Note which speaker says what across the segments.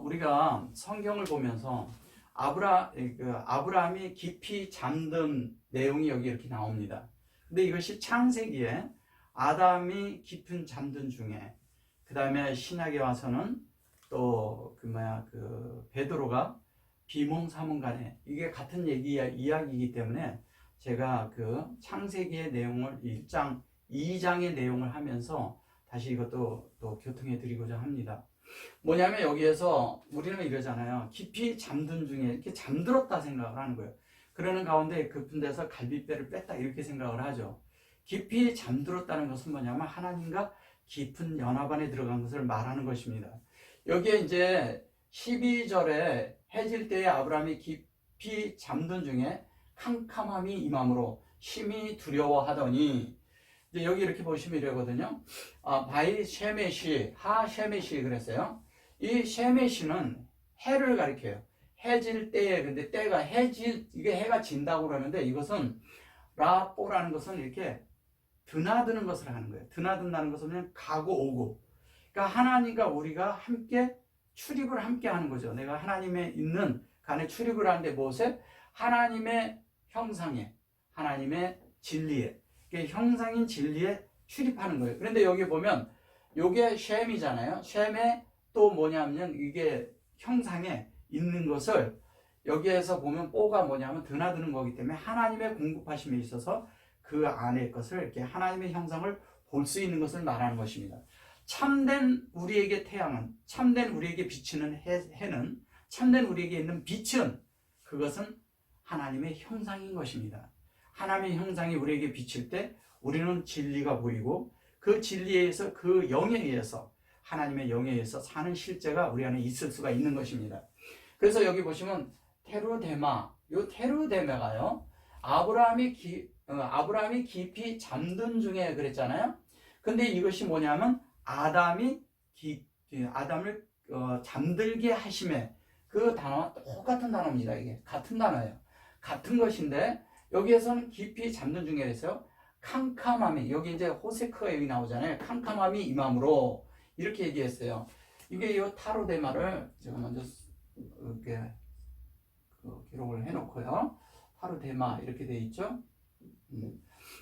Speaker 1: 우리가 성경을 보면서 아브라함이 깊이 잠든 내용이 여기 이렇게 나옵니다. 근데 이것이 창세기에 아담이 깊은 잠든 중에, 그 다음에 신약에 와서는 또 베드로가 비몽사몽간에, 이게 같은 이야기이기 때문에 제가 그 창세기의 내용을 1장, 2장의 내용을 하면서 다시 이것도 또 교통해 드리고자 합니다. 뭐냐면 여기에서 우리는 이러잖아요. 깊이 잠든 중에 이렇게 잠들었다 생각을 하는 거예요. 그러는 가운데 급한 데서 갈빗배를 뺐다 이렇게 생각을 하죠. 깊이 잠들었다는 것은 뭐냐면 하나님과 깊은 연합 안에 들어간 것을 말하는 것입니다. 여기에 이제 12절에 해질 때에 아브라함이 깊이 잠든 중에 캄캄함이 임함으로 심히 두려워하더니, 이제 여기 이렇게 보시면 이러거든요. 바이 셰메시, 하 셰메시 그랬어요. 이 셰메시는 해를 가리켜요. 해질 때에, 근데 때가 이게 해가 진다고 그러는데, 이것은 라뽀라는 것은 이렇게 드나드는 것을 하는 거예요. 드나든다는 것은 그냥 가고 오고. 그러니까 하나님과 우리가 함께 출입을 함께 하는 거죠. 내가 하나님에 있는 간에 출입을 하는데 무엇에? 하나님의 형상에, 하나님의 진리에, 형상인 진리에 출입하는 거예요. 그런데 여기 보면 이게 셈이잖아요. 셈에 또 뭐냐면 이게 형상에 있는 것을 여기에서 보면 뽀가 뭐냐면 드나드는 거기 때문에 하나님의 공급하심에 있어서 그 안의 것을 이렇게 하나님의 형상을 볼 수 있는 것을 말하는 것입니다. 참된 우리에게 태양은, 참된 우리에게 비치는 해는, 참된 우리에게 있는 빛은, 그것은 하나님의 형상인 것입니다. 하나님의 형상이 우리에게 비칠 때 우리는 진리가 보이고, 그 진리에 의해서, 그 영에 의해서, 하나님의 영에 의해서 사는 실제가 우리 안에 있을 수가 있는 것입니다. 그래서 여기 보시면 테르데마, 이 테르데마가요, 아브라함이 깊이 잠든 중에 그랬잖아요. 근데 이것이 뭐냐면 아담을 잠들게 하심에, 그 단어와 똑같은 단어입니다. 이게 같은 단어예요. 같은 것인데 여기에서는 깊이 잠든 중에 그래서 캄캄함이, 여기 이제 호세크가 여기 나오잖아요. 캄캄함이 임함으로 이렇게 얘기했어요. 이게 이 타로데마를 제가 먼저 이렇게 기록을 해놓고요. 타로데마 이렇게 돼 있죠.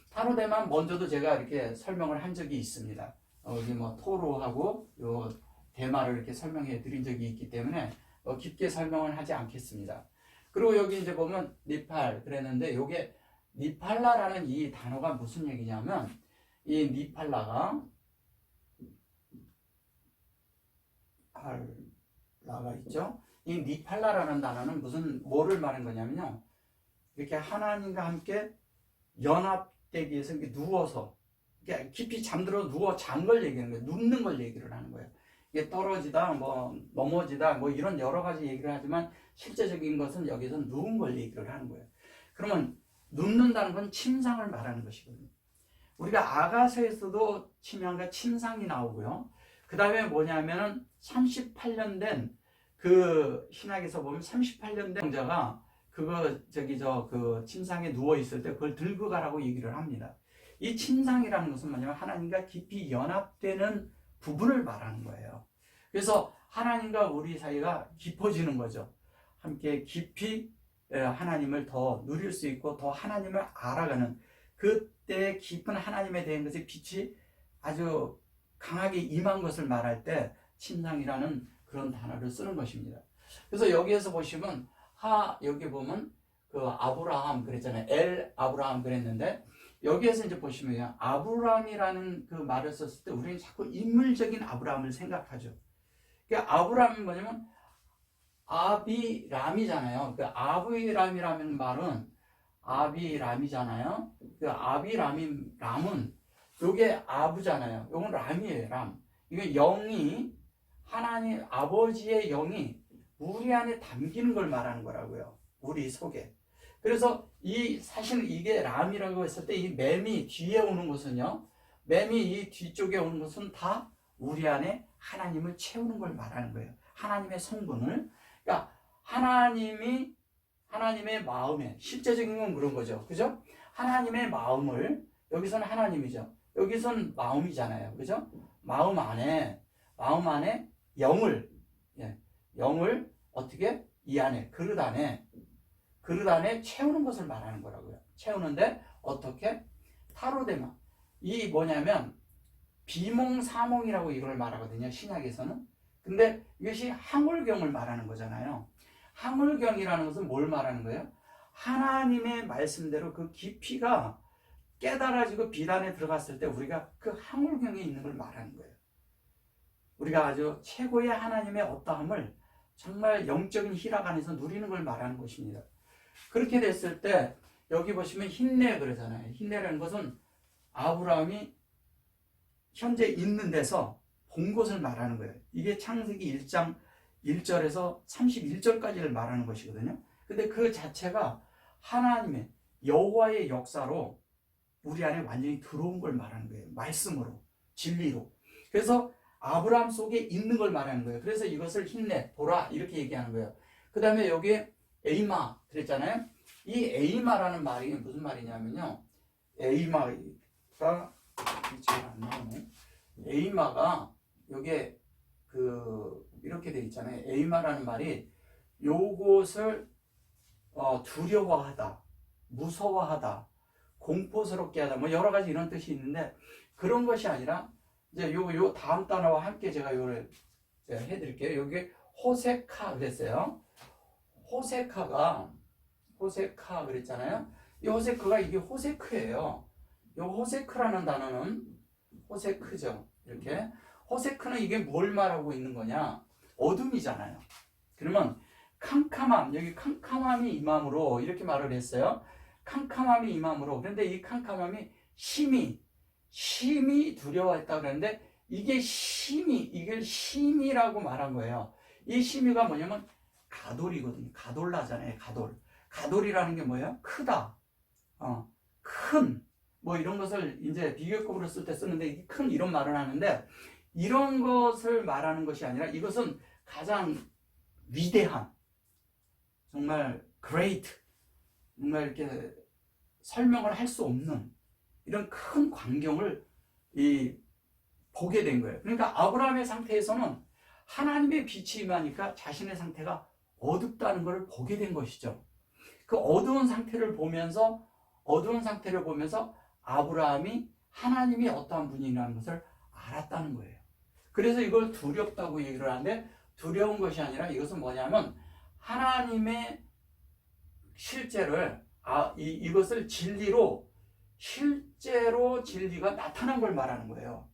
Speaker 1: 타로데마 먼저도 제가 이렇게 설명을 한 적이 있습니다. 여기 뭐 토로하고 요 데마를 이렇게 설명해 드린 적이 있기 때문에 깊게 설명을 하지 않겠습니다. 그리고 여기 이제 보면 니팔 그랬는데, 요게 니팔라라는 이 단어가 무슨 얘기냐면, 이 니팔라가 있죠. 이 니팔라라는 단어는 뭐를 말하는 거냐면요, 이렇게 하나님과 함께 연합되기 위해서 이렇게 누워서, 이렇게 깊이 잠들어 누워 잔 걸 얘기하는 거예요. 눕는 걸 얘기를 하는 거예요. 이게 떨어지다, 뭐 넘어지다, 뭐 이런 여러 가지 얘기를 하지만 실제적인 것은 여기서 누운 걸 얘기를 하는 거예요. 그러면 눕는다는 건 침상을 말하는 것이거든요. 우리가 아가서에서도 침향과 침상이 나오고요. 그 다음에 뭐냐면은 38년 된 그 신학에서 보면 38년 된 왕자가 그 침상에 누워 있을 때 그걸 들고 가라고 얘기를 합니다. 이 침상이라는 것은 뭐냐면 하나님과 깊이 연합되는 부분을 말하는 거예요. 그래서 하나님과 우리 사이가 깊어지는 거죠. 함께 깊이 하나님을 더 누릴 수 있고 더 하나님을 알아가는, 그때 깊은 하나님에 대한 것의 빛이 아주 강하게 임한 것을 말할 때 침상이라는 그런 단어를 쓰는 것입니다. 그래서 여기에서 보시면 여기 보면 그 아브라함 그랬잖아요. 엘 아브라함 그랬는데, 여기에서 이제 보시면 아브라함이라는 그 말을 썼을 때 우리는 자꾸 인물적인 아브라함을 생각하죠. 그러니까 아브라함이 뭐냐면 아비람이잖아요. 그 아비람이라는 말은 아비람이잖아요. 그 람은 요게 아부잖아요. 요건 람이에요. 람. 이거 영이, 하나님 아버지의 영이 우리 안에 담기는 걸 말하는 거라고요. 우리 속에. 그래서 사실 이게 람이라고 했을 때 이 맴이 뒤에 오는 것은요, 맴이 이 뒤쪽에 오는 것은 다 우리 안에 하나님을 채우는 걸 말하는 거예요. 하나님의 성분을. 그러니까 하나님의 마음에, 실제적인 건 그런 거죠. 그죠? 하나님의 마음을, 여기서는 하나님이죠. 여기서는 마음이잖아요. 그죠? 마음 안에 영을, 영을 어떻게 이 안에 그릇 안에 채우는 것을 말하는 거라고요. 채우는데 어떻게? 타로데마. 이 뭐냐면 비몽사몽이라고 이걸 말하거든요. 신약에서는. 근데 이것이 항울경을 말하는 거잖아요. 항울경이라는 것은 뭘 말하는 거예요? 하나님의 말씀대로 그 깊이가 깨달아지고 비단에 들어갔을 때 우리가 그 항울경에 있는 걸 말하는 거예요. 우리가 아주 최고의 하나님의 어떠함을 정말 영적인 희락 안에서 누리는 걸 말하는 것입니다. 그렇게 됐을 때 여기 보시면 흰내 그러잖아요. 흰내라는 것은 아브라함이 현재 있는 데서 본 것을 말하는 거예요. 이게 창세기 1장 1절에서 31절까지를 말하는 것이거든요. 근데 그 자체가 하나님의 여호와의 역사로 우리 안에 완전히 들어온 걸 말하는 거예요. 말씀으로, 진리로. 그래서 아브라함 속에 있는 걸 말하는 거예요. 그래서 이것을 흰내, 보라 이렇게 얘기하는 거예요. 그 다음에 여기에 에이마 그랬잖아요. 이 에이마라는 말이 무슨 말이냐면요. 에이마가 잘 안 나오네. 에이마가 여기에 이렇게 돼 있잖아요. 에이마라는 말이 요것을 두려워하다, 무서워하다, 공포스럽게 하다, 뭐 여러 가지 이런 뜻이 있는데 그런 것이 아니라 이제 요 다음 단어와 함께 제가 요를 해드릴게요. 여기 호세카 그랬어요. 호세카 그랬잖아요. 이 호세크가 이게 호세크예요. 이 호세크라는 단어는 호세크죠. 이렇게 호세크는 이게 뭘 말하고 있는 거냐? 어둠이잖아요. 그러면 캄캄함, 여기 캄캄함이 임함으로 이렇게 말을 했어요. 캄캄함이 임함으로. 그런데 이 캄캄함이 심히 두려워했다 그랬는데 이게 심이라고 말한 거예요. 이 심이가 뭐냐면 가돌이거든요. 가돌라잖아요. 가돌이라는 게 뭐예요? 크다, 큰, 뭐 이런 것을 이제 비교급으로 쓸 때 쓰는데 이게 큰 이런 말을 하는데 이런 것을 말하는 것이 아니라 이것은 가장 위대한, 정말 great, 정말 이렇게 설명을 할 수 없는 이런 큰 광경을 보게 된 거예요. 그러니까 아브라함의 상태에서는 하나님의 빛이 임하니까 자신의 상태가 어둡다는 것을 보게 된 것이죠. 그 어두운 상태를 보면서 아브라함이 하나님이 어떠한 분이라는 것을 알았다는 거예요. 그래서 이걸 두렵다고 얘기를 하는데 두려운 것이 아니라 이것은 뭐냐면 하나님의 실제를 이것을 실제로 진리가 나타난 걸 말하는 거예요.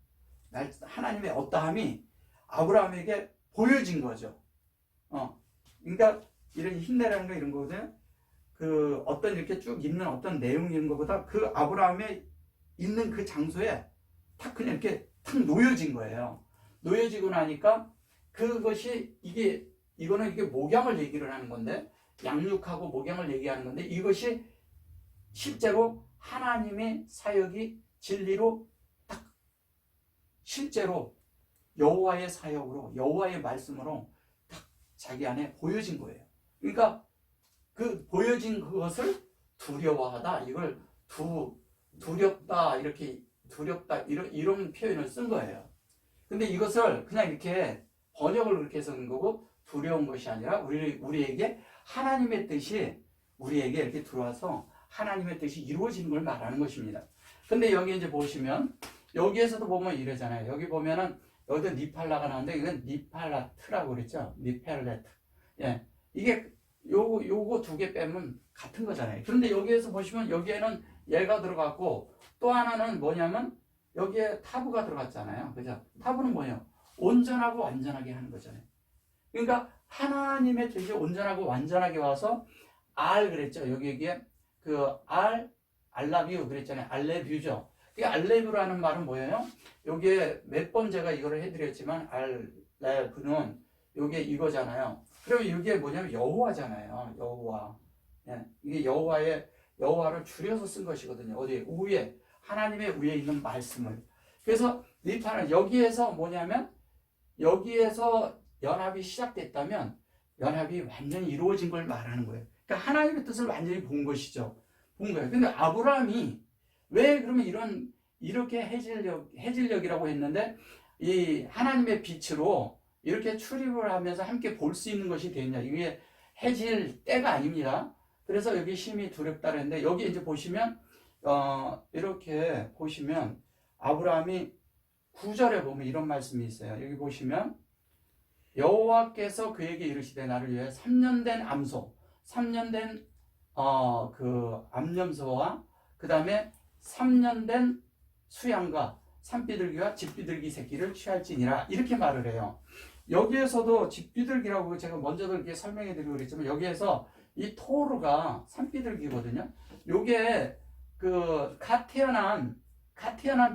Speaker 1: 하나님의 어떠함이 아브라함에게 보여진 거죠. 그러니까 이런 흰내라는 거 이런 거거든요. 어떤 이렇게 쭉 있는 어떤 내용 이런 것보다 그 아브라함의 있는 그 장소에 탁 그냥 이렇게 탁 놓여진 거예요. 놓여지고 나니까 그것이 이거는 목양을 얘기를 하는 건데 양육하고 목양을 얘기하는 건데 이것이 실제로 하나님의 사역이 진리로 딱 실제로 여호와의 사역으로 여호와의 말씀으로 딱 자기 안에 보여진 거예요. 그러니까 그 보여진 그것을 두려워하다 이걸 두렵다 이런 표현을 쓴 거예요. 근데 이것을 그냥 이렇게 번역을 그렇게 해서 쓴 거고 두려운 것이 아니라 우리에게 하나님의 뜻이 우리에게 이렇게 들어와서 하나님의 뜻이 이루어지는 걸 말하는 것입니다. 근데 여기 이제 보시면 여기에서도 보면 이러잖아요. 여기 보면은 여기도 니팔라가 나오는데 이건 니팔라트라고 그랬죠. 니팔레트. 예. 이게 요거 두 개 빼면 같은 거잖아요. 그런데 여기에서 보시면 여기에는 얘가 들어갔고 또 하나는 뭐냐면 여기에 타부가 들어갔잖아요. 그죠? 타부는 뭐예요? 온전하고 완전하게 하는 거잖아요. 그러니까 하나님의 뜻이 온전하고 완전하게 와서 그랬죠. 여기에 알라뷰 그랬잖아요. 알레뷰죠. 이 알레뷰라는 말은 뭐예요? 여기에 몇 번 제가 이거를 해드렸지만 알레뷰는 요게 이거잖아요. 그러면 이게 뭐냐면 여호와잖아요. 여호와. 예, 이게 여호와를 줄여서 쓴 것이거든요. 어디 위에 하나님의 위에 있는 말씀을. 그래서 니파는 여기에서 뭐냐면 여기에서 연합이 시작됐다면 연합이 완전히 이루어진 걸 말하는 거예요. 그러니까 하나님의 뜻을 완전히 본 것이죠. 본 거예요. 근데 아브라함이 왜 그러면 이렇게 해질력이라고 했는데 이 하나님의 빛으로 이렇게 출입을 하면서 함께 볼 수 있는 것이 되느냐. 이게 해질 때가 아닙니다. 그래서 여기 심히 두렵다 그랬는데 여기 이제 보시면 이렇게 보시면 아브라함이 9절에 보면 이런 말씀이 있어요. 여기 보시면 여호와께서 그에게 이르시되 나를 위해 3년 된 암소, 3년 된 그 암염소와 그 다음에 3년 된 수양과 산비둘기와 집비둘기 새끼를 취할지니라 이렇게 말을 해요. 여기에서도 집비둘기라고 제가 먼저도 이렇게 설명해 드리고 그랬지만 여기에서 이 토르가 산비둘기거든요. 요게 그 갓 태어난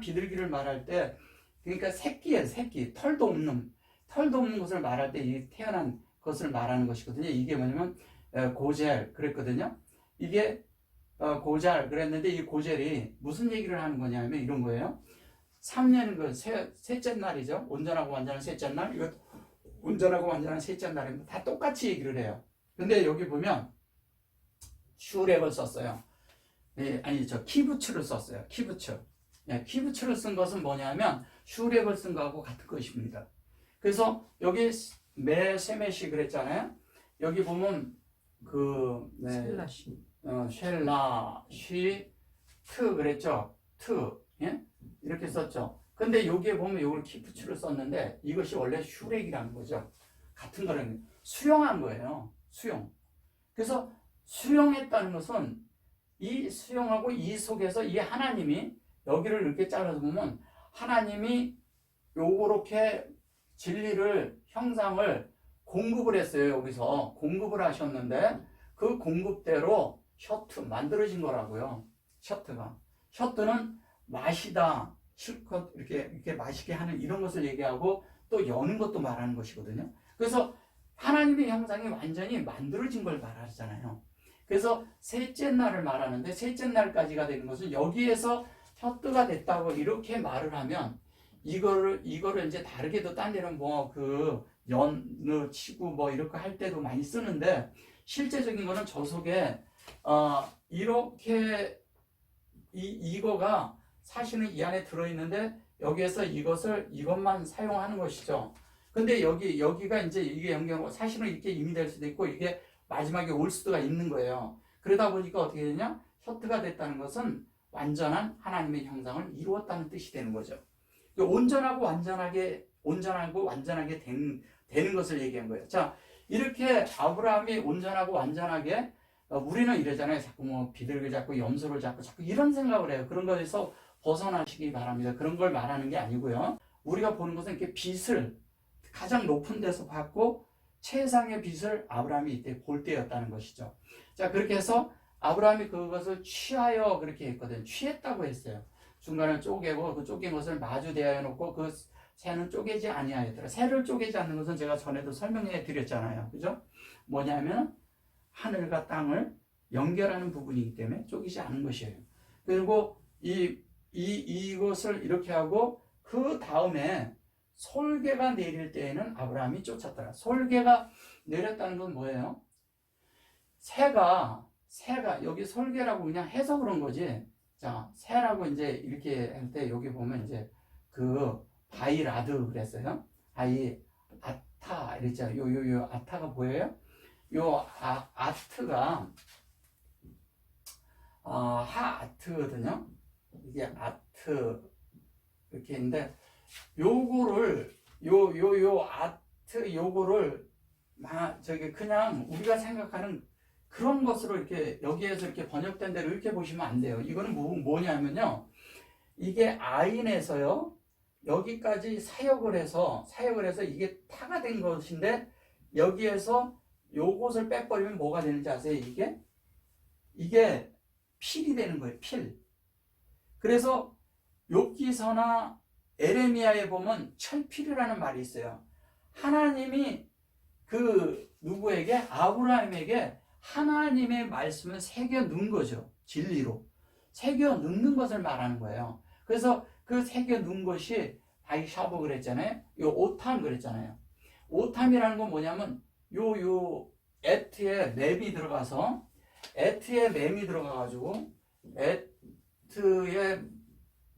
Speaker 1: 비둘기를 말할 때 그러니까 새끼예요. 새끼. 털도 없는 것을 말할 때 이 태어난 것을 말하는 것이거든요. 이게 뭐냐면 고젤 그랬거든요. 이게 고젤 그랬는데 이 고젤이 무슨 얘기를 하는 거냐면 이런 거예요. 3년 그 셋째 날이죠. 온전하고 완전한 셋째 날. 이거 온전하고 완전한 셋째 날입니다. 다 똑같이 얘기를 해요. 근데 여기 보면 슈렉을 썼어요. 키부츠를 썼어요. 키부츠. 키부츠를 쓴 것은 뭐냐면 슈렉을 쓴 거하고 같은 것입니다. 그래서 여기 세메시 그랬잖아요. 여기 보면 쉘라시 트 그랬죠. 예? 이렇게 썼죠. 근데 여기에 보면 이걸 키부츠를 썼는데 이것이 원래 슈렉이라는 거죠. 같은 거는 수용한 거예요. 수용. 그래서 수용했다는 것은 이 수용하고 이 속에서 이 하나님이 여기를 이렇게 잘라서 보면 하나님이 요렇게 진리를 형상을 공급을 했어요. 여기서 공급을 하셨는데 그 공급대로 셔트 만들어진 거라고요. 셔트는 마시다 실컷 이렇게 마시게 하는 이런 것을 얘기하고 또 여는 것도 말하는 것이거든요. 그래서 하나님의 형상이 완전히 만들어진 걸 말하잖아요. 그래서 셋째 날을 말하는데 셋째 날까지가 되는 것은 여기에서 셔트가 됐다고 이렇게 말을 하면 이거를 이제 다르게도 딴 데는 연느 치고 이렇게 할 때도 많이 쓰는데 실제적인 거는 저 속에 이렇게 이거가 사실은 이 안에 들어있는데 여기에서 이것만 사용하는 것이죠. 근데 여기가 이제 이게 연결하고 사실은 이렇게 임이 될 수도 있고 이게 마지막에 올 수가 있는 거예요. 그러다 보니까 어떻게 되냐? 셔트가 됐다는 것은 완전한 하나님의 형상을 이루었다는 뜻이 되는 거죠. 온전하고 완전하게 되는 것을 얘기한 거예요. 자, 이렇게 아브라함이 온전하고 완전하게 우리는 이러잖아요. 자꾸 비둘기 잡고 염소를 잡고 자꾸 이런 생각을 해요. 그런 것에서 벗어나시기 바랍니다. 그런 걸 말하는 게 아니고요. 우리가 보는 것은 이렇게 빛을 가장 높은 데서 받고 최상의 빛을 아브라함이 이때 볼 때였다는 것이죠. 자, 그렇게 해서 아브라함이 그것을 취하여 그렇게 했거든요. 취했다고 했어요. 중간을 쪼개고 그 쪼갠 것을 마주 대하여 놓고 그 새는 쪼개지 아니하였더라. 새를 쪼개지 않는 것은 제가 전에도 설명해 드렸잖아요. 그죠? 뭐냐면 하늘과 땅을 연결하는 부분이기 때문에 쪼개지 않는 것이에요. 그리고 이것을 이렇게 하고 그 다음에 솔개가 내릴 때에는 아브라함이 쫓았더라. 솔개가 내렸다는 건 뭐예요? 새가 여기 솔개라고 그냥 해서 그런 거지. 자, 새라고 이제 이렇게 할 때 여기 보면 이제 바이라드 그랬어요. 아타 이랬잖아요. 요 아타가 보여요? 요 아트가 하아트거든요. 이게 아트 이렇게 있는데 요거를 요 아트 요거를 그냥 우리가 생각하는 그런 것으로 이렇게 여기에서 이렇게 번역된 대로 이렇게 보시면 안 돼요. 이거는 뭐냐면요. 이게 아인에서요. 여기까지 사역을 해서 이게 타가 된 것인데 여기에서 요것을 빼버리면 뭐가 되는지 아세요? 이게 필이 되는 거예요. 필. 그래서 욥기서나 에레미야에 보면 철필이라는 말이 있어요. 하나님이 누구에게? 아브라함에게 하나님의 말씀을 새겨 넣은 거죠. 진리로. 새겨 넣는 것을 말하는 거예요. 그래서 그 새겨 넣은 것이 바이샤브 그랬잖아요. 요 오탐 그랬잖아요. 오탐이라는 건 뭐냐면 에트에 맵이 들어가서 에트에 맵이 들어가가지고 에트에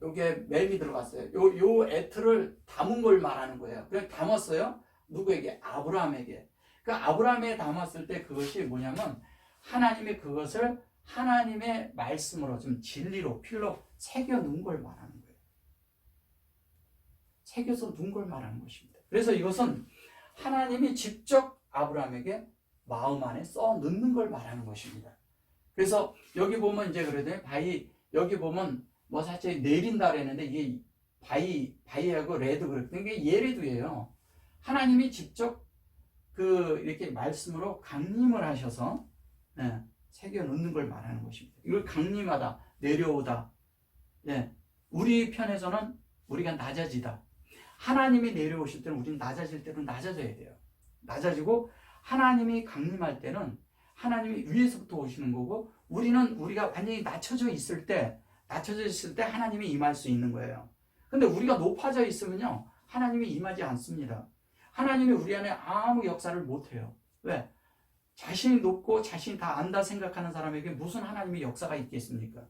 Speaker 1: 요게 맵이 들어갔어요. 요 에트를 담은 걸 말하는 거예요. 그냥 담았어요. 누구에게? 아브라함에게. 그 아브라함에 담았을 때 그것이 뭐냐면 하나님이 그것을 하나님의 말씀으로 좀 진리로 필로 새겨 놓은 걸 말하는 거예요. 새겨서 놓은 걸 말하는 것입니다. 그래서 이것은 하나님이 직접 아브라함에게 마음 안에 써 넣는 걸 말하는 것입니다. 그래서 여기 보면 이제 그래도 여기 보면 뭐 사실 내린다 그랬는데 이게 바위하고 레드 그랬던 게 예레도예요. 하나님이 직접 이렇게 말씀으로 강림을 하셔서 새겨 놓는 걸 말하는 것입니다. 이걸 강림하다, 내려오다. 우리 편에서는 우리가 낮아지다. 하나님이 내려오실 때는 우리는 낮아질 때는 낮아져야 돼요. 낮아지고 하나님이 강림할 때는 하나님이 위에서부터 오시는 거고 우리가 완전히 낮춰져 있을 때 하나님이 임할 수 있는 거예요. 근데 우리가 높아져 있으면요 하나님이 임하지 않습니다. 하나님이 우리 안에 아무 역사를 못해요. 왜? 자신이 높고 자신이 다 안다 생각하는 사람에게 무슨 하나님의 역사가 있겠습니까?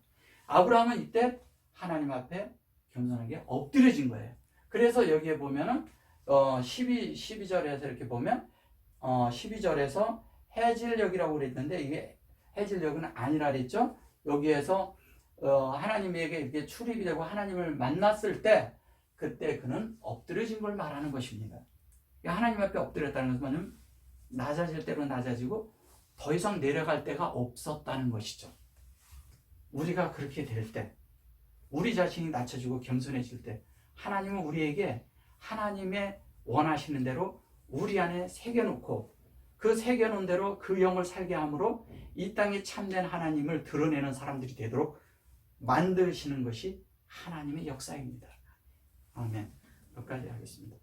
Speaker 1: 아브라함은 이때 하나님 앞에 겸손하게 엎드려진 거예요. 그래서 여기에 보면은 12절에서 이렇게 보면 12절에서 해질녘이라고 그랬는데 이게 해질녘은 아니라 그랬죠. 여기에서 하나님에게 이렇게 출입이 되고 하나님을 만났을 때 그때 그는 엎드려진 걸 말하는 것입니다. 하나님 앞에 엎드렸다는 것은 낮아질 대로 낮아지고 더 이상 내려갈 데가 없었다는 것이죠. 우리가 그렇게 될 때, 우리 자신이 낮춰지고 겸손해질 때 하나님은 우리에게 하나님의 원하시는 대로 우리 안에 새겨놓고 그 새겨놓은 대로 그 영을 살게 함으로 이 땅에 참된 하나님을 드러내는 사람들이 되도록 만드시는 것이 하나님의 역사입니다. 아멘. 여기까지 하겠습니다.